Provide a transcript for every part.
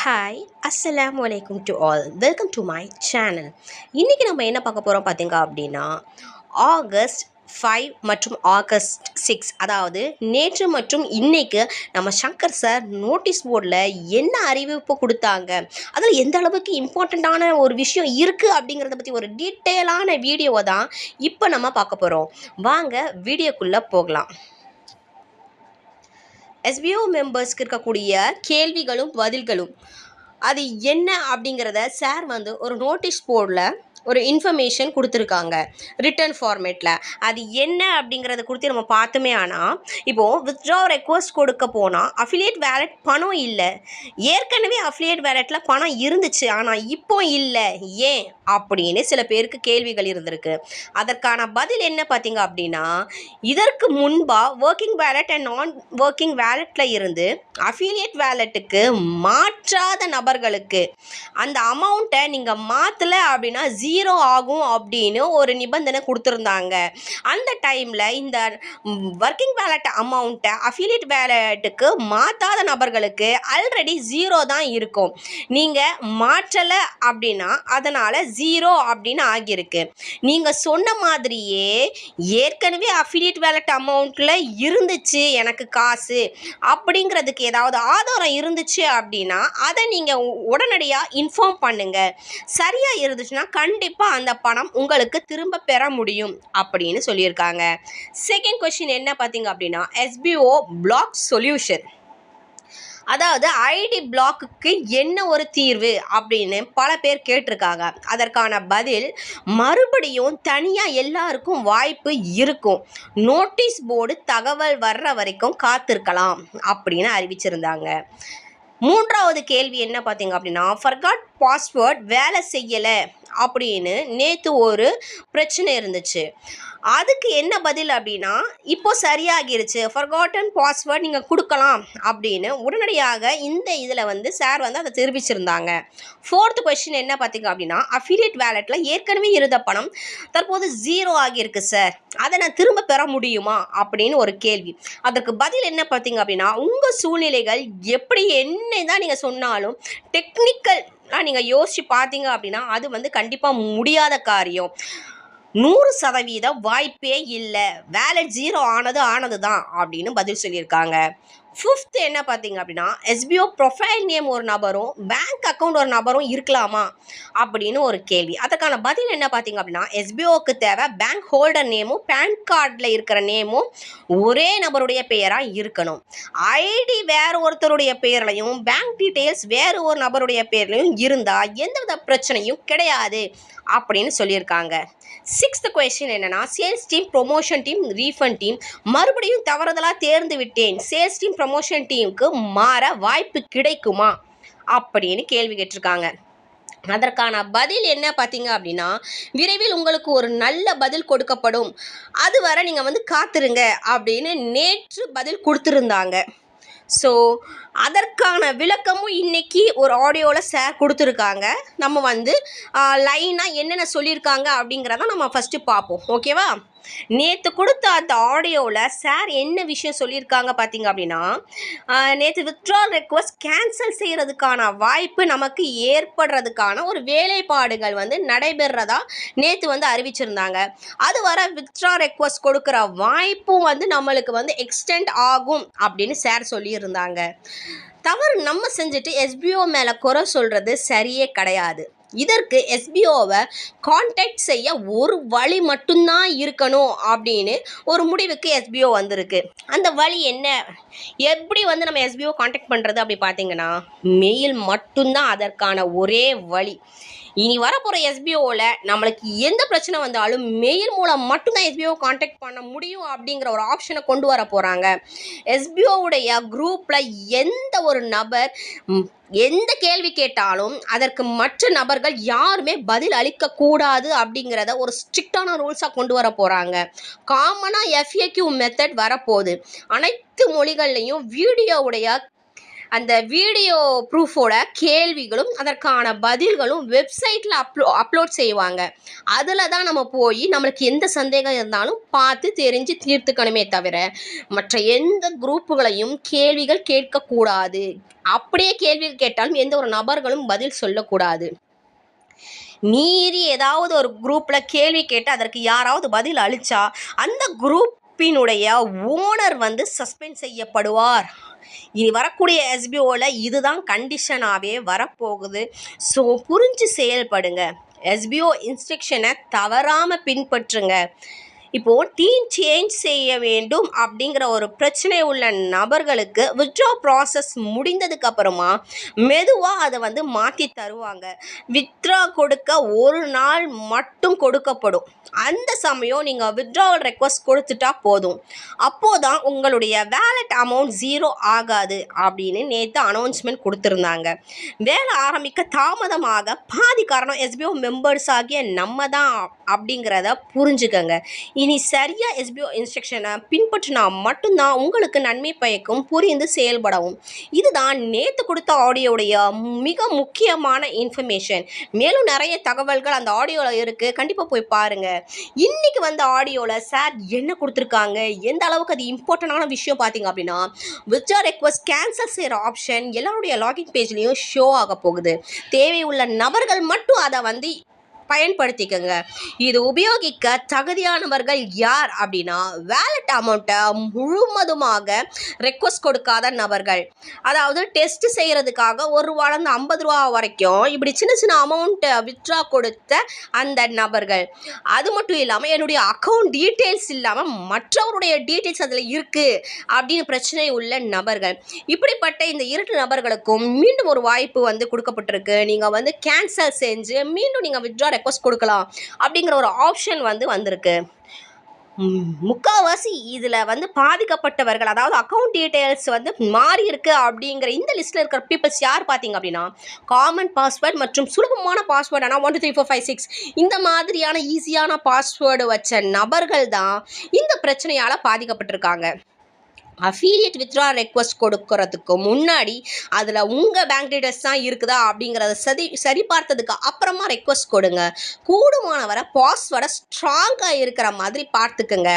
Hi அஸ்ஸலாமு அலைக்கும் to all welcome to my channel. இன்றைக்கி நம்ம என்ன பார்க்க போகிறோம் பார்த்தீங்க அப்படின்னா ஆகஸ்ட் 5 மற்றும் ஆகஸ்ட் 6, அதாவது நேற்று மற்றும் இன்னைக்கு நம்ம சங்கர் சார் நோட்டீஸ் போர்டில் என்ன அறிவிப்பு கொடுத்தாங்க, அதில் எந்த அளவுக்கு இம்பார்ட்டண்ட்டான ஒரு விஷயம் இருக்குது அப்படிங்கிறத பற்றி ஒரு டீட்டெயிலான வீடியோவை தான் இப்போ நம்ம பார்க்க போகிறோம். வாங்க வீடியோக்குள்ளே போகலாம். எஸ்பிஓ மெம்பர்ஸ்க்கு இருக்கக்கூடிய கேள்விகளும் பதில்களும் அது என்ன அப்படிங்கிறத சார் வந்து ஒரு நோட்டீஸ் போர்டில் ஒரு இன்ஃபர்மேஷன் கொடுத்துருக்காங்க ரிட்டன் ஃபார்மேட்டில். அது என்ன அப்படிங்கிறத கொடுத்து நம்ம பார்த்துமே. ஆனால் இப்போது வித்ட்ரா ரெக்வஸ்ட் கொடுக்க போனால் அஃபிலியேட் வேலட் பணம் இல்லை. ஏற்கனவே அஃபிலியேட் வேலட்டில் பணம் இருந்துச்சு, ஆனால் இப்போ இல்லை, ஏன் அப்படின்னு சில பேருக்கு கேள்விகள் இருந்திருக்கு. அதற்கான பதில் என்ன பார்த்தீங்க அப்படின்னா, இதற்கு முன்பாக ஒர்க்கிங் வேலட் அண்ட் நான் ஒர்க்கிங் வேலட்டில் இருந்து அஃபிலியேட் வேலட்டுக்கு மாற்றாத நபர்களுக்கு அந்த அமௌண்ட்டை நீங்கள் மாற்றலை அப்படின்னா 0 ஆகும் அப்படின்னு ஒரு நிபந்தனை கொடுத்துருந்தாங்க. அந்த டைமில் இந்த ஒர்க்கிங் வேலட் அமௌண்ட்டை அஃபிலியேட் வேலட்டுக்கு மாற்றாத நபர்களுக்கு ஆல்ரெடி 0 தான் இருக்கும். நீங்கள் மாற்றலை அப்படின்னா அதனால் 0 அப்படின்னு ஆகியிருக்கு. நீங்கள் சொன்ன மாதிரியே ஏற்கனவே அஃபிலியேட் வேலட் அமௌண்ட்டில் இருந்துச்சு எனக்கு காசு அப்படிங்கிறதுக்கு ஏதாவது ஆதாரம் இருந்துச்சு அப்படின்னா அதை நீங்கள் உடனடியாக இன்ஃபார்ம் பண்ணுங்கள். சரியாக இருந்துச்சுன்னா கண்டிப்பாக அந்த பணம் உங்களுக்கு திரும்ப பெற முடியும் அப்படின்னு சொல்லியிருக்காங்க. செகண்ட் கொஸ்டின் என்ன பார்த்தீங்க அப்படின்னா, எஸ்பிஓ பிளாக் சொல்யூஷன், அதாவது ஐடி பிளாக்குக்கு என்ன ஒரு தீர்வு அப்படின்னு பல பேர் கேட்டிருக்காங்க. அதற்கான பதில் மறுபடியும் தனியாக எல்லாருக்கும் வாய்ப்பு இருக்கும். நோட்டீஸ் போர்டு தகவல் வர்ற வரைக்கும் காத்திருக்கலாம் அப்படின்னு அறிவிச்சிருந்தாங்க. மூன்றாவது கேள்வி என்ன பார்த்தீங்க அப்படின்னா, ஃபர்காட் பாஸ்வேர்ட் வேலை செய்யலை அப்படின்னு நேற்று ஒரு பிரச்சனை இருந்துச்சு. அதுக்கு என்ன பதில் அப்படின்னா, இப்போ சரியாகிருச்சு, ஃபர்காட்டன் பாஸ்வேர்ட் நீங்கள் கொடுக்கலாம் அப்படின்னு உடனடியாக இந்த இதில் வந்து சார் வந்து அதை தெரிவிச்சிருந்தாங்க. ஃபோர்த் கொஸ்டின் என்ன பார்த்தீங்க அப்படின்னா, அஃபிலியேட் வேலட்டில் ஏற்கனவே இருந்த பணம் தற்போது 0 ஆகியிருக்கு சார், அதை நான் திரும்ப பெற முடியுமா அப்படின்னு ஒரு கேள்வி. அதற்கு பதில் என்ன பார்த்தீங்க அப்படின்னா, உங்கள் சூழ்நிலைகள் எப்படி என்ன தான் நீங்கள் சொன்னாலும் டெக்னிக்கல் நீங்கள் யோசித்து பார்த்தீங்க அப்படின்னா அது வந்து கண்டிப்பாக முடியாத காரியம். 100% வாய்ப்பே இல்லை, வேலட் 0 ஆனது தான் அப்படின்னு பதில் சொல்லியிருக்காங்க. ஃபிஃப்த் என்ன பார்த்தீங்க அப்படின்னா, எஸ்பிஓ ப்ரொஃபைல் நேம் ஒரு நபரும் பேங்க் அக்கௌண்ட் ஒரு நபரும் இருக்கலாமா அப்படின்னு ஒரு கேள்வி. அதுக்கான பதில் என்ன பார்த்தீங்க அப்படின்னா, எஸ்பிஓக்கு தேவை பேங்க் ஹோல்டர் நேமும் பேன் கார்டில் இருக்கிற நேமும் ஒரே நபருடைய பெயராக இருக்கணும். ஐடி வேறு ஒருத்தருடைய பெயர்லையும் பேங்க் டீட்டெயில்ஸ் வேறு ஒரு நபருடைய பெயர்லையும் இருந்தால் எந்தவித பிரச்சனையும் கிடையாது அப்படின்னு சொல்லியிருக்காங்க. சிக்ஸ்த் கொஸ்டின் என்னன்னா, sales team, promotion team, refund team மறுபடியும் தவறுதலாக தேர்ந்து விட்டேன், சேல்ஸ் டீம் ப்ரொமோஷன் டீமுக்கு மாற வாய்ப்பு கிடைக்குமா அப்படின்னு கேள்வி கேட்டிருக்காங்க. அதற்கான பதில் என்ன பார்த்தீங்க அப்படின்னா, விரைவில் உங்களுக்கு ஒரு நல்ல பதில் கொடுக்கப்படும், அதுவரை நீங்கள் வந்து காத்துருங்க அப்படின்னு நேற்று பதில் கொடுத்துருந்தாங்க. ஸோ அதற்கான விளக்கமும் இன்றைக்கி ஒரு ஆடியோவில் சார் கொடுத்துருக்காங்க. நம்ம வந்து லைனாக என்னென்ன சொல்லியிருக்காங்க அப்படிங்கிறத நம்ம ஃபஸ்ட்டு பார்ப்போம், ஓகேவா? நேற்று கொடுத்த அந்த ஆடியோவில் சார் என்ன விஷயம் சொல்லியிருக்காங்க பார்த்தீங்க அப்படின்னா, நேற்று வித்ட்ரால் ரெக்வஸ்ட் கேன்சல் செய்கிறதுக்கான வாய்ப்பு நமக்கு ஏற்படுறதுக்கான ஒரு வேலைப்பாடுகள் வந்து நடைபெறதா நேற்று வந்து அறிவிச்சிருந்தாங்க. அது வர வித்ட்ரா ரெக்வஸ்ட் கொடுக்குற வாய்ப்பும் வந்து நம்மளுக்கு வந்து எக்ஸ்டெண்ட் ஆகும் அப்படின்னு சார் சொல்லியிருந்தாங்க. தவறு நம்ம செஞ்சுட்டு எஸ்பிஓ மேலே குறை சொல்கிறது சரியே கிடையாது. இதற்கு எஸ்பிஓவை கான்டாக்ட் செய்ய ஒரு வழி மட்டும்தான் இருக்கணும் அப்படின்னு ஒரு முடிவுக்கு எஸ்பிஓ வந்திருக்கு. அந்த வழி என்ன, எப்படி வந்து நம்ம எஸ்பிஓ கான்டாக்ட் பண்ணுறது அப்படி பார்த்தீங்கன்னா, மெயில் மட்டும்தான் அதற்கான ஒரே வழி. இனி வரப்போகிற எஸ்பிஓவில் நம்மளுக்கு எந்த பிரச்சனை வந்தாலும் மெயில் மூலம் மட்டும்தான் எஸ்பிஓ கான்டாக்ட் பண்ண முடியும் அப்படிங்கிற ஒரு ஆப்ஷனை கொண்டு வர போகிறாங்க. எஸ்பிஓவுடைய குரூப்பில் எந்த ஒரு நபர் எந்த கேள்வி கேட்டாலும் அதற்கு மற்ற நபர்கள் யாருமே பதில் அளிக்கக்கூடாது அப்படிங்கிறத ஒரு ஸ்ட்ரிக்டான ரூல்ஸாக கொண்டு வர போகிறாங்க. காமனாக FAQ மெத்தட் வரப்போகுது. அனைத்து மொழிகள்லையும் வீடியோவுடைய அந்த வீடியோ ப்ரூஃபோட கேள்விகளும் அதற்கான பதில்களும் வெப்சைட்டில் அப்லோட் செய்வாங்க. அதில் தான் நம்ம போய் நம்மளுக்கு எந்த சந்தேகம் இருந்தாலும் பார்த்து தெரிஞ்சு தீர்த்துக்கணுமே தவிர மற்ற எந்த குரூப்புகளையும் கேள்விகள் கேட்கக்கூடாது. அப்படியே கேள்விகள் கேட்டாலும் எந்த ஒரு நபர்களும் பதில் சொல்லக்கூடாது. மீறி ஏதாவது ஒரு குரூப்பில் கேள்வி கேட்டு அதற்கு யாராவது பதில் அளித்தா அந்த குரூப்பினுடைய ஓனர் வந்து சஸ்பெண்ட் செய்யப்படுவார். இனி வரக்கூடிய எஸ்பிஓவில் இதுதான் கண்டிஷனாகவே வரப்போகுது. ஸோ புரிஞ்சு செயல்படுங்க. எஸ்பிஓ இன்ஸ்ட்ரக்ஷனை தவறாமல் பின்பற்றுங்க. இப்போது டீம் சேஞ்ச் செய்ய வேண்டும் அப்படிங்கிற ஒரு பிரச்சனை உள்ள நபர்களுக்கு வித்ட்ரா ப்ராசஸ் முடிந்ததுக்கு அப்புறமா மெதுவாக அதை வந்து மாற்றி தருவாங்க. வித்ட்ரா கொடுக்க ஒரு நாள் மட்டும் கொடுக்கப்படும். அந்த சமயம் நீங்கள் வித்ட்ராவல் ரெக்வஸ்ட் கொடுத்துட்டா போதும். அப்போதான் உங்களுடைய வேலட் அமௌண்ட் 0 ஆகாது அப்படின்னு நேற்று அனௌன்ஸ்மெண்ட் கொடுத்துருந்தாங்க. வேலை ஆரம்பிக்க தாமதமாக பாதி காரணம் எஸ்பிஓ மெம்பர்ஸ் ஆகிய நம்ம தான் அப்படிங்கிறத புரிஞ்சுக்கங்க. இனி சரியாக எஸ்பிஓ இன்ஸ்ட்ரக்ஷனை பின்பற்றினா மட்டும்தான் உங்களுக்கு நன்மை பயக்கும், புரிந்து செயல்படவும். இதுதான் நேற்று கொடுத்த ஆடியோடைய மிக முக்கியமான இன்ஃபர்மேஷன். மேலும் நிறைய தகவல்கள் அந்த ஆடியோவில் இருக்குது, கண்டிப்பாக போய் பாருங்கள். இன்றைக்கி வந்த ஆடியோவில் சார் என்ன கொடுத்துருக்காங்க, எந்த அளவுக்கு அது இம்பார்ட்டண்டான விஷயம் பார்த்தீங்க அப்படின்னா, வித்ட்ரா ரெக்வஸ்ட் கேன்சல் செய்கிற ஆப்ஷன் எல்லாருடைய லாகின் பேஜ்லேயும் ஷோ ஆக போகுது. தேவை உள்ள நபர்கள் மட்டும் அதை வந்து பயன்படுத்திக்கங்க. இது உபயோகிக்க தகுதியானவர்கள் யார் அப்படின்னா, வேலட் அமௌண்ட்டை முழுவதுமாக ரெக்வஸ்ட் கொடுக்காத நபர்கள். அதாவது டெஸ்ட் செய்கிறதுக்காக ₹1 50 வரைக்கும் இப்படி சின்ன சின்ன அமௌண்ட்டை வித்ட்ரா கொடுத்த அந்த நபர்கள். அது மட்டும் இல்லாமல் என்னுடைய அக்கௌண்ட் டீட்டெயில்ஸ் இல்லாமல் மற்றவருடைய டீட்டெயில்ஸ் அதில் இருக்குது அப்படின்னு பிரச்சனை உள்ள நபர்கள். இப்படிப்பட்ட இந்த 2 நபர்களுக்கும் மீண்டும் ஒரு வாய்ப்பு வந்து கொடுக்கப்பட்டிருக்கு. நீங்கள் வந்து கேன்சல் செஞ்சு மீண்டும் நீங்கள் வித்ட்ரா ரெக்வஸ்ட் கொடுக்கலாம் அப்படிங்கிற ஒரு ஆப்ஷன் வந்து வந்திருக்கு. முக்கால்வாசி இதில் வந்து பாதிக்கப்பட்டவர்கள், அதாவது அக்கௌண்ட் டீட்டெயில்ஸ் வந்து மாறி இருக்கு அப்படிங்கிற இந்த லிஸ்ட்டில் இருக்கிற பீப்புள்ஸ் யார் பார்த்தீங்க அப்படின்னா, காமன் பாஸ்வேர்டு மற்றும் சுலபமான பாஸ்வேர்டு ஆனால் 1 2 3 4 5 6 இந்த மாதிரியான ஈஸியான பாஸ்வேர்டு வச்ச நபர்கள் தான் இந்த பிரச்சனையால் பாதிக்கப்பட்டிருக்காங்க. அஃபிலியேட் வித்ட்ரா ரெக்வஸ்ட் கொடுக்கறதுக்கு முன்னாடி அதில் உங்கள் பேங்க் டீட்டெயில்ஸ் தான் இருக்குதா அப்படிங்கிறத சரி பார்த்ததுக்கு அப்புறமா ரெக்வஸ்ட் கொடுங்க. கூடுமானவரை பாஸ்வேர்டை ஸ்ட்ராங்காக இருக்கிற மாதிரி பார்த்துக்குங்க.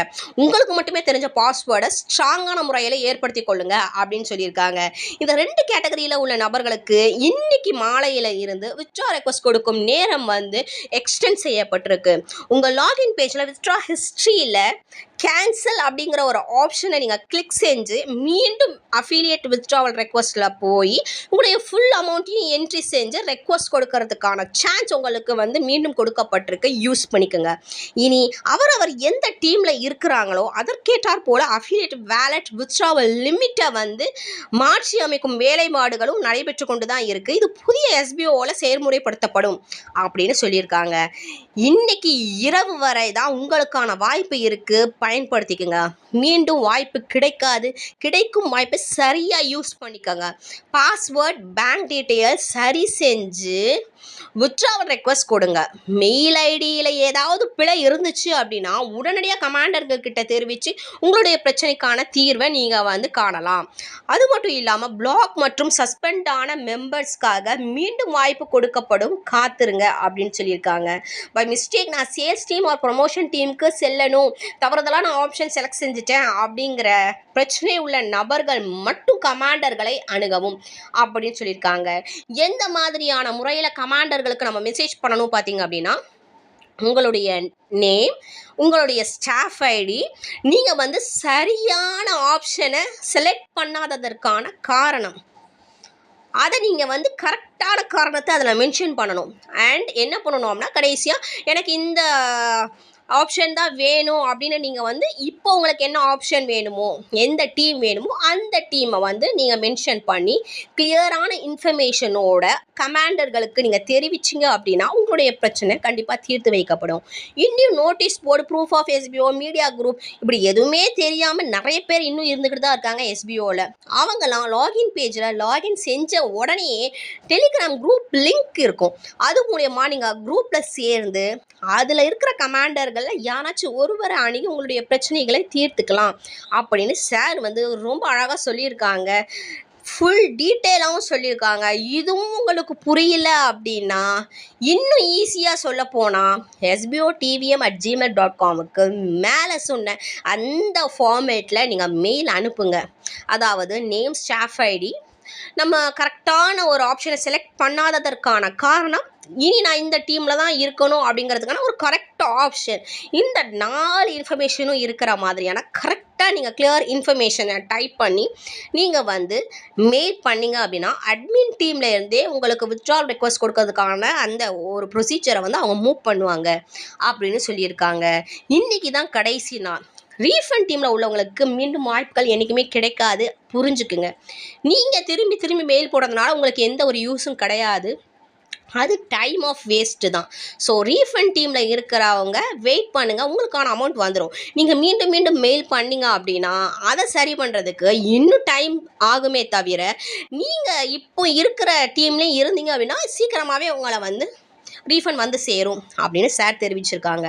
உங்களுக்கு மட்டுமே தெரிஞ்ச பாஸ்வேர்டை ஸ்ட்ராங்கான முறையில் ஏற்படுத்தி கொள்ளுங்க அப்படின்னு சொல்லியிருக்காங்க. இந்த 2 கேட்டகரியில் உள்ள நபர்களுக்கு இன்னைக்கு மாலையில் இருந்து வித்ட்ரா ரெக்வஸ்ட் கொடுக்கும் நேரம் வந்து எக்ஸ்டெண்ட் செய்யப்பட்டிருக்கு. உங்கள் லாகின் பேஜில் வித்ட்ரா ஹிஸ்ட்ரியில் கேன்சல் அப்படிங்கிற ஒரு ஆப்ஷனை நீங்கள் கிளிக் செஞ்சு மீண்டும் அஃபிலியேட் வித்ட்ராவல் ரெக்வஸ்ட்டில் போய் உங்களுடைய ஃபுல் அமௌண்ட்டையும் என்ட்ரி செஞ்சு ரெக்வஸ்ட் கொடுக்கறதுக்கான சான்ஸ் உங்களுக்கு வந்து மீண்டும் கொடுக்கப்பட்டிருக்கு. யூஸ் பண்ணிக்கோங்க. இனி அவரவர் எந்த டீமில் இருக்கிறாங்களோ அதற்கேற்றார் போல் அஃபிலியேட் வேலட் வித்ட்ராவல் லிமிட்டை வந்து மாற்றி அமைக்கும் வேலைப்பாடுகளும் நடைபெற்று கொண்டு தான் இருக்குது. இது புதிய எஸ்பிஓவில் செயல்முறைப்படுத்தப்படும் அப்படின்னு சொல்லியிருக்காங்க. இன்னைக்கு இரவு வரை தான் உங்களுக்கான வாய்ப்பு இருக்குது, பயன்படுத்திக்கோங்க. மீண்டும் வாய்ப்பு கிடைக்காது. கிடைக்கும் வாய்ப்பை சரியாக யூஸ் பண்ணிக்கோங்க. பாஸ்வேர்ட், பேங்க் டீட்டெயில்ஸ் சரி செஞ்சு வித்ட்ராவல் ரெக்வஸ்ட் கொடுங்க. மெயில் ஐடியில் ஏதாவது பிழை இருந்துச்சு அப்படின்னா உடனடியாக கமாண்டர்கள் கிட்ட தெரிவித்து உங்களுடைய பிரச்சனைக்கான தீர்வை நீங்கள் வந்து காணலாம். அது மட்டும் இல்லாமல் பிளாக் மற்றும் சஸ்பெண்ட் ஆன மெம்பர்ஸ்க்காக மீண்டும் வாய்ப்பு கொடுக்கப்படும், காத்துருங்க அப்படின்னு சொல்லியிருக்காங்க. பை மிஸ்டேக் நான் சேல்ஸ் டீம் ஒரு ப்ரொமோஷன் டீமுக்கு செல்லணும், தவறுதலான ஆப்ஷன் செலக்ட் செஞ்சுட்டேன் அப்படிங்கிற பிரச்சனை உள்ள நபர்கள் மட்டும் கமாண்டர்களை அணுகவும் அப்படின்னு சொல்லியிருக்காங்க. எந்த மாதிரியான முறையில் கமாண்டர்களுக்கு நம்ம மெசேஜ் பண்ணணும் பார்த்தீங்க அப்படின்னா, உங்களுடைய நேம், உங்களுடைய ஸ்டாஃப் ஐடி, நீங்கள் வந்து சரியான ஆப்ஷனை செலக்ட் பண்ணாததற்கான காரணம், அதை நீங்கள் வந்து கரெக்டான காரணத்தை அதில் மென்ஷன் பண்ணணும். அண்ட் என்ன பண்ணணும் அப்படின்னா, கடைசியாக எனக்கு இந்த ஆப்ஷன் தான் வேணும் அப்படின்னு நீங்கள் வந்து இப்போ உங்களுக்கு என்ன ஆப்ஷன் வேணுமோ, எந்த டீம் வேணுமோ அந்த டீமை வந்து நீங்கள் மென்ஷன் பண்ணி கிளியரான இன்ஃபர்மேஷனோட கமாண்டர்களுக்கு நீங்கள் தெரிவிச்சிங்க அப்படின்னா உங்களுடைய பிரச்சனை கண்டிப்பாக தீர்த்து வைக்கப்படும். இன்னும் notice board, proof of SPO, media group இப்படி எதுவுமே தெரியாமல் நிறைய பேர் இன்னும் இருந்துக்கிட்டு தான் இருக்காங்க எஸ்பிஓவில். அவங்களாம் லாகின் பேஜில் லாகின் செஞ்ச உடனே டெலிகிராம் குரூப் லிங்க் இருக்கும். அது மூலயமா நீங்கள் குரூப்பில் சேர்ந்து அதில் இருக்கிற கமாண்டர்களில் யாராச்சும் ஒருவரை அணுகி உங்களுடைய பிரச்சனைகளை தீர்த்துக்கலாம் அப்படின்னு சார் வந்து ரொம்ப அழகாக சொல்லியிருக்காங்க. ஃபுல் டீட்டெயிலாகவும் சொல்லியிருக்காங்க. இதுவும் உங்களுக்கு புரியல அப்படின்னா இன்னும் ஈஸியாக சொல்லப்போனால் sbo.tvm@gmail.comக்கு மேலே சொன்ன அந்த ஃபார்மேட்டில் நீங்கள் மெயில் அனுப்புங்க. அதாவது நேம், ஸ்டாஃப் ஐடி. நம்ம கரெக்டான ஒரு ஆப்ஷனை செலக்ட் பண்ணாததற்கான காரணம், இனி நான் இந்த டீமில் தான் இருக்கணும் அப்படிங்கிறதுக்கான ஒரு கரெக்ட் ஆப்ஷன். இந்த 4 இன்ஃபர்மேஷனும் இருக்கிற மாதிரியான கரெக்டாக நீங்கள் கிளியர் இன்ஃபர்மேஷனை டைப் பண்ணி நீங்கள் வந்து மெயில் பண்ணிங்க அப்படின்னா அட்மின் டீமில் இருந்தே உங்களுக்கு வித்ட்ரால் ரெக்வஸ்ட் கொடுக்கறதுக்கான அந்த ஒரு ப்ரொசீஜரை வந்து அவங்க மூவ் பண்ணுவாங்க அப்படின்னு சொல்லியிருக்காங்க. இன்றைக்கி தான் கடைசி நாள். ரீஃபண்ட் டீமில் உள்ளவங்களுக்கு மீண்டும் வாய்ப்புகள் என்றைக்குமே கிடைக்காது, புரிஞ்சுக்குங்க. நீங்கள் திரும்பி திரும்பி மெயில் போடுறதுனால உங்களுக்கு எந்த ஒரு யூஸும் கிடையாது. அது டைம் ஆஃப் வேஸ்ட்டு தான். ஸோ ரீஃபண்ட் டீமில் இருக்கிறவங்க வெயிட் பண்ணுங்கள், உங்களுக்கான அமௌண்ட் வந்துடும். நீங்கள் மீண்டும் மீண்டும் மெயில் பண்ணிங்க அப்படின்னா அதை சரி பண்ணுறதுக்கு இன்னும் டைம் ஆகுமே தவிர, நீங்கள் இப்போ இருக்கிற டீம்லேயும் இருந்தீங்க அப்படின்னா சீக்கிரமாகவே உங்களை வந்து ரீஃபண்ட் வந்து சேரும் அப்படின்னு சார் தெரிவிச்சிருக்காங்க.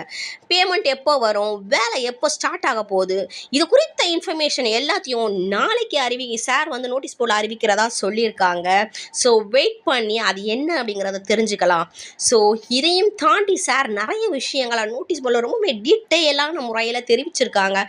பேமெண்ட் எப்போ வரும், வேலை எப்போ ஸ்டார்ட் ஆக போகுது, இது குறித்த இன்ஃபர்மேஷன் எல்லாத்தையும் நாளைக்கு சார் வந்து நோட்டீஸ் போர்டில் அறிவிக்கிறதா சொல்லியிருக்காங்க. ஸோ வெயிட் பண்ணி அது என்ன அப்படிங்கிறத தெரிஞ்சுக்கலாம். ஸோ இதையும் தாண்டி சார் நிறைய விஷயங்களை நோட்டீஸ் போர்டில் ரொம்பவே டீட்டெயிலான முறையில் தெரிவிச்சிருக்காங்க.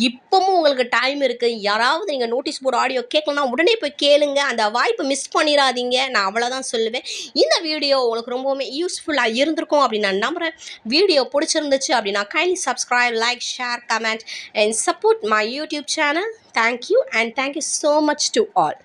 இப்போவும் உங்களுக்கு டைம் இருக்குது. யாராவது நீங்கள் நோட்டீஸ் போர்டு ஆடியோ கேட்கலன்னா உடனே போய் கேளுங்க. அந்த வாய்ப்பை மிஸ் பண்ணிடாதீங்க. நான் அவ்வளோதான் சொல்லுவேன். இந்த வீடியோ உங்களுக்கு ரொம்பவுமே யூஸ்ஃபுல்லாக இருந்திருக்கும் அப்படின்னு நான் நம்புகிறேன். வீடியோ பிடிச்சிருந்துச்சு அப்படின்னா kindly subscribe, like, share, comment and support my YouTube channel. Thank you and thank you so much to all.